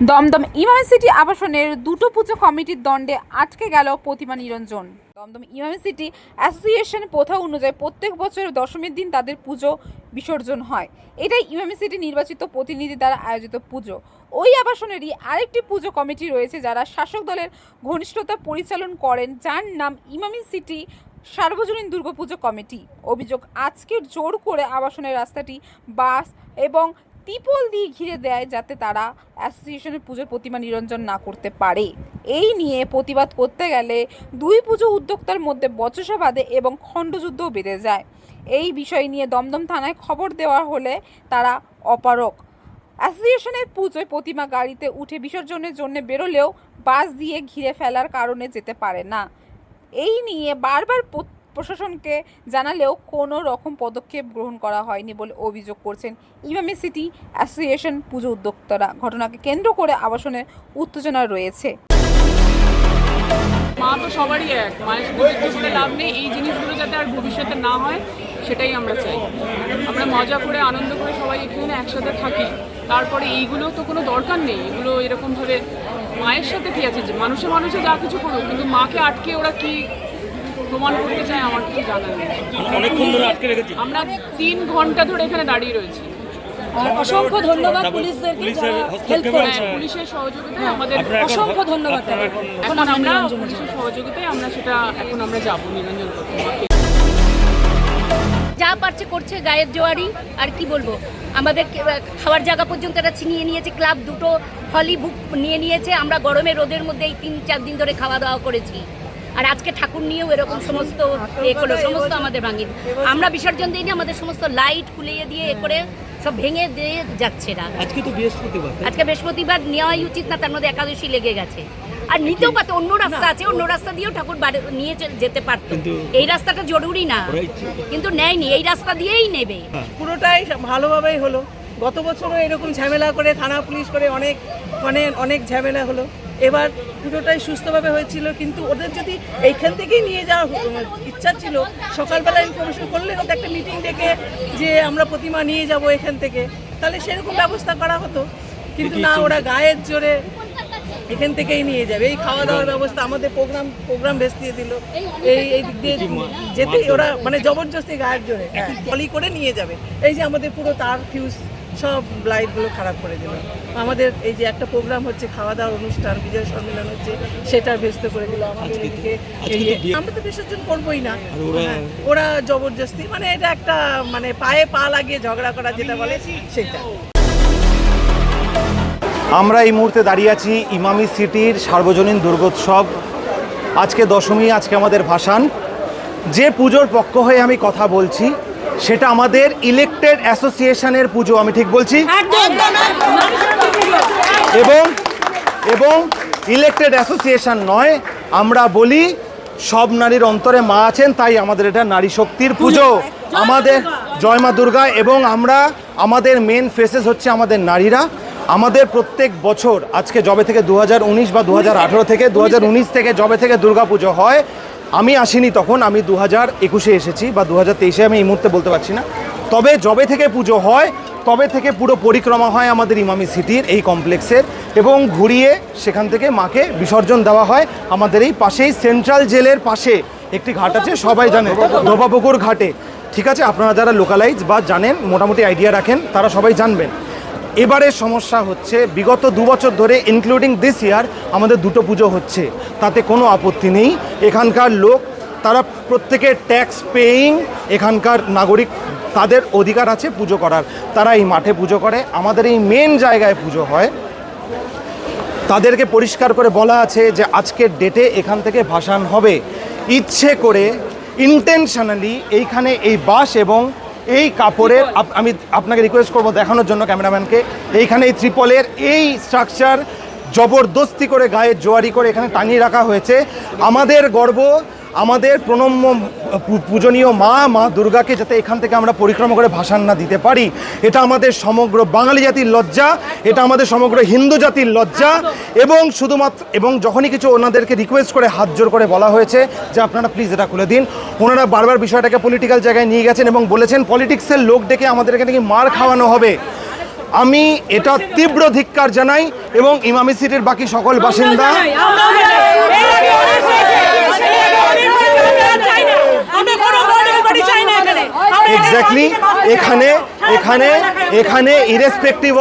Dumdum university আবাসনের দুটো পুজো কমিটির দণ্ডে আটকে গেল প্রতিমা নিরঞ্জন। দমদম ইউনিভার্সিটি অ্যাসোসিয়েশন প্রথা অনুযায়ী প্রত্যেক বছর দশমীর দিন তাদের পুজো বিসর্জন হয়। এটাই ইউনিভার্সিটি নির্বাচিত প্রতিনিধি দ্বারা আয়োজিত পুজো। ওই আবাসনেরই আরেকটি পুজো কমিটি রয়েছে যারা শাসক দলের ঘনিষ্ঠতা পরিচালন করেন, যার নাম ইউনিভার্সিটি সার্বজনীন দুর্গাপুজো কমিটি। অভিযোগ, আজকে জোর করে আবাসনের রাস্তাটি বাস এবং ত্রিপল দিয়ে ঘিরে দেয় যাতে তারা অ্যাসোসিয়েশনের পুজোর প্রতিমা নিরঞ্জন না করতে পারে। এই নিয়ে প্রতিবাদ করতে গেলে দুই পুজো উদ্যোক্তার মধ্যে বচসা বাঁধে এবং খণ্ডযুদ্ধও বেড়ে যায়। এই বিষয় নিয়ে দমদম থানায় খবর দেওয়া হলে তারা অপারগ। অ্যাসোসিয়েশনের পুজোয় প্রতিমা গাড়িতে উঠে বিসর্জনের জন্য বেরোলেও বাস দিয়ে ঘিরে ফেলার কারণে যেতে পারে না। এই নিয়ে বারবার প্রশাসনকে জানালেও কোনো রকম পদক্ষেপ গ্রহণ করা হয়নি বলে অভিযোগ করছেন ইউনিভার্সিটি অ্যাসোসিয়েশন পুজো উদ্যোক্তারা। ঘটনাকে কেন্দ্র করে আবাসনে উত্তেজনা রয়েছে। মা তো সবারই এক, মায়ের সাথে যুদ্ধ করে লাভ নেই। এই জিনিসগুলো যাতে আর ভবিষ্যতে না হয় সেটাই আমরা চাই। আমরা মজা করে আনন্দ করে সবাই এখানে একসাথে থাকি, তারপরে এইগুলো তো কোনো দরকার নেই। এগুলো এরকমভাবে মায়ের সাথে কী আছে, যে মানুষে মানুষে যা কিছু করুক, কিন্তু মাকে আটকে ওরা কি প্রমাণ করতে চায় আমার কিছু জানা নেই। আমরা 3 ঘন্টা ধরে এখানে দাঁড়িয়ে রয়েছি। অসংখ্য ধন্যবাদ পুলিশদেরকে যারা হেল্প করেছে। পুলিশের সহযোগিতায় আমাদের অসংখ্য ধন্যবাদ। এখন আমরা পুলিশের সহযোগিতায় আমরা সেটা এখন আমরা যাবো নিরঞ্জন করতে। যা পারছে করছে, গায়ের জোয়ারি। আর কি বলবো, আমাদের খাওয়ার জায়গা পর্যন্ত এরা ছিনিয়ে নিয়েছে। ক্লাব দুটো হলি বুক নিয়ে নিয়েছে। আমরা গরমে রোদের মধ্যে এই 3-4 দিন ধরে খাওয়া দাওয়া করেছি। আর আজকে ঠাকুর নিয়েও এরকম সমস্ত সমস্ত আমাদের ভাঙি। আমরা বিসর্জন দিইনি, আমাদের সমস্ত লাইট খুলিয়ে দিয়ে করে সব ভেঙে দিয়ে যাচ্ছে না। আজকে তো বৃহস্পতিবার, আজকে বৃহস্পতিবার নেওয়াই উচিত না, তার মধ্যে একাদশী লেগে গেছে। আর নিতেও পারতো, অন্য রাস্তা আছে, অন্য রাস্তা দিয়েও ঠাকুর নিয়ে যেতে পারতো। এই রাস্তাটা জরুরি না, কিন্তু নেয়নি, এই রাস্তা দিয়েই নেবে। পুরোটাই ভালোভাবেই হলো। গত বছরও এরকম ঝামেলা করে থানা পুলিশ করে অনেক ঝামেলা হলো। এবার পুরোটাই সুস্থভাবে হয়েছিল, কিন্তু ওদের যদি এইখান থেকেই নিয়ে যাওয়ার ইচ্ছা ছিল, সকালবেলা ইনফরমেশন করলে হতো, একটা মিটিং ডেকে যে আমরা প্রতিমা নিয়ে যাব এখান থেকে, তাহলে সেরকম ব্যবস্থা করা হতো। কিন্তু না, ওরা গায়ের জোরে এখান থেকেই নিয়ে যাবে। এই খাওয়া দাওয়ার ব্যবস্থা আমাদের প্রোগ্রাম ভেস্তিয়ে দিল। এই দিক দিয়ে যেতেই ওরা জবরদস্তি গায়ের জোরে টলি করে নিয়ে যাবে। এই যে আমাদের পুরো তার ফিউজ সব লাইটগুলো খারাপ করে দিল। আমাদের এই যে একটা প্রোগ্রাম হচ্ছে, খাওয়া দাওয়ার অনুষ্ঠান, বিজয় সম্মেলন হচ্ছে, সেটা ব্যস্ত করে দিল আমাদের এদিকে। আমরা তো বিসর্জন করবোই না, ওরা জবরদস্তি, এটা একটা পায়ে পা লাগিয়ে ঝগড়া করা যেটা বলে সেটা। আমরা এই মুহূর্তে দাঁড়িয়ে আছি ইমামি সিটির সার্বজনীন দুর্গোৎসব। আজকে দশমী, আজকে আমাদের ভাসান। যে পুজোর পক্ষ হয়ে আমি কথা বলছি সেটা আমাদের ইলেকটেড অ্যাসোসিয়েশনের পুজো, আমি ঠিক বলছি? এবং ইলেকটেড অ্যাসোসিয়েশন নয়, আমরা বলি সব নারীর অন্তরে মা আছেন, তাই আমাদের এটা নারী শক্তির পুজো। আমাদের জয় মা দুর্গা, এবং আমাদের মেন ফেসেস হচ্ছে আমাদের নারীরা। আমাদের প্রত্যেক বছর, আজকে জবে থেকে 2019 বা 2018 থেকে 2019 থেকে জবে থেকে দুর্গাপুজো হয়, আমি আসিনি তখন, আমি 2021-এ এসেছি বা 2023-এ, আমি এই মুহূর্তে বলতে পারছি না। তবে জবে থেকে পুজো হয়, তবে থেকে পুরো পরিক্রমা হয় আমাদের ইমামি সিটির এই কমপ্লেক্সের, এবং ঘুরিয়ে সেখান থেকে মাকে বিসর্জন দেওয়া হয় আমাদের এই পাশেই সেন্ট্রাল জেলের পাশে একটি ঘাট আছে, সবাই জানে, ধোবাপুকুর ঘাটে। ঠিক আছে, আপনারা যারা লোকালাইজ বা জানেন, মোটামুটি আইডিয়া রাখেন, তারা সবাই জানবেন। এবারে সমস্যা হচ্ছে, বিগত 2 বছর ধরে ইনক্লুডিং দিস ইয়ার আমাদের দুটো পুজো হচ্ছে, তাতে কোনো আপত্তি নেই। এখানকার লোক তারা প্রত্যেকে ট্যাক্স পেইং, এখানকার নাগরিক, তাদের অধিকার আছে পুজো করার। তারা এই মাঠে পুজো করে, আমাদের এই মেন জায়গায় পুজো হয়। তাদেরকে পরিষ্কার করে বলা আছে যে আজকের ডেটে এখান থেকে ভাসান হবে। ইচ্ছে করে ইন্টেনশনালি এইখানে এই বাঁশ এবং এই কাপড়ের, আমি আপনাকে রিকোয়েস্ট করবো দেখানোর জন্য ক্যামেরাম্যানকে, এইখানে এই ত্রিপলের এই স্ট্রাকচার জবরদস্তি করে গায়ে জোয়ারি করে এখানে টাঙিয়ে রাখা হয়েছে। আমাদের গর্ব, আমাদের প্রণম্য পূজনীয় মা দুর্গাকে যাতে এখান থেকে আমরা পরিক্রমা করে ভাসান না দিতে পারি, এটা আমাদের সমগ্র বাঙালি জাতির লজ্জা, এটা আমাদের সমগ্র হিন্দু জাতির লজ্জা। এবং শুধুমাত্র, এবং যখনই কিছু ওনাদেরকে রিকোয়েস্ট করে হাত জোর করে বলা হয়েছে যে আপনারা প্লিজ এটা খুলে দিন, ওনারা বারবার বিষয়টাকে পলিটিক্যাল জায়গায় নিয়ে গেছেন এবং বলেছেন পলিটিক্সের লোক ডেকে আমাদের এখানে মার খাওয়ানো হবে। আমি এটা তীব্র ধিক্কার জানাই এবং ইমামি সিটির বাকি সকল বাসিন্দা এক্স্যাক্টলি এখানে ইরেসপেক্টিভ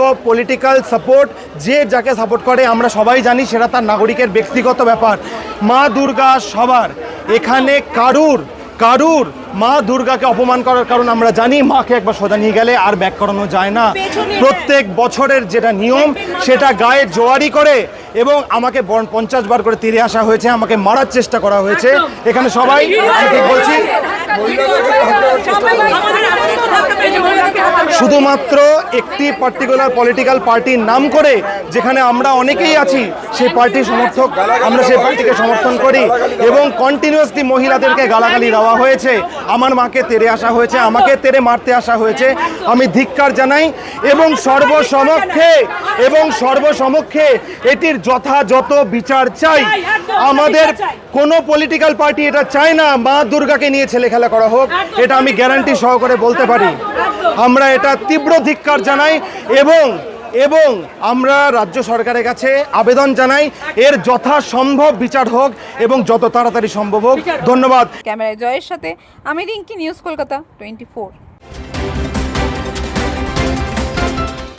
অফ পলিটিক্যাল সাপোর্ট, যে যাকে সাপোর্ট করে আমরা সবাই জানি সেটা তার নাগরিকের ব্যক্তিগত ব্যাপার। মা দুর্গা সবার, এখানে কারুর মা দুর্গাকে অপমান করার কারণ আমরা জানি, মাকে একবার সোজা নিয়ে গেলে আর ব্যাক করানো যায় না। প্রত্যেক বছরের যেটা নিয়ম সেটা গায়ে জোয়ারি করে এবং আমাকে 50 বার করে তীরে আসা হয়েছে, আমাকে মারার চেষ্টা করা হয়েছে। এখানে সবাই, আমি ঠিক বলছি, শুধুমাত্র একটি পার্টিকুলার পলিটিক্যাল পার্টির নাম করে, যেখানে আমরা অনেকেই আছি সেই পার্টির সমর্থক, আমরা সেই পার্টিকে সমর্থন করি এবং কন্টিনিউয়াসলি মহিলাদেরকে গালাগালি দেওয়া হয়েছে, আমার মাকে তেড়ে আসা হয়েছে, আমাকে তেড়ে মারতে আসা হয়েছে। আমি ধিক্কার জানাই এবং সর্বসমক্ষে এটির যথাযথ বিচার চাই। আমাদের কোনো পলিটিক্যাল পার্টি এটা চায় না মা দুর্গাকে নিয়ে ছেলে খেলা করা হোক, এটা আমি গ্যারান্টি সহকারে বলতে পারি। আমরা এটা তীব্র ধিক্কার জানাই এবং আমরা রাজ্য সরকারের কাছে আবেদন জানাই এর যথাসম্ভব বিচার হোক এবং যত তাড়াতাড়ি সম্ভব হোক। ধন্যবাদ। ক্যামেরায় জয়ের সাথে আমি রিঙ্কি, নিউজ কলকাতা 24।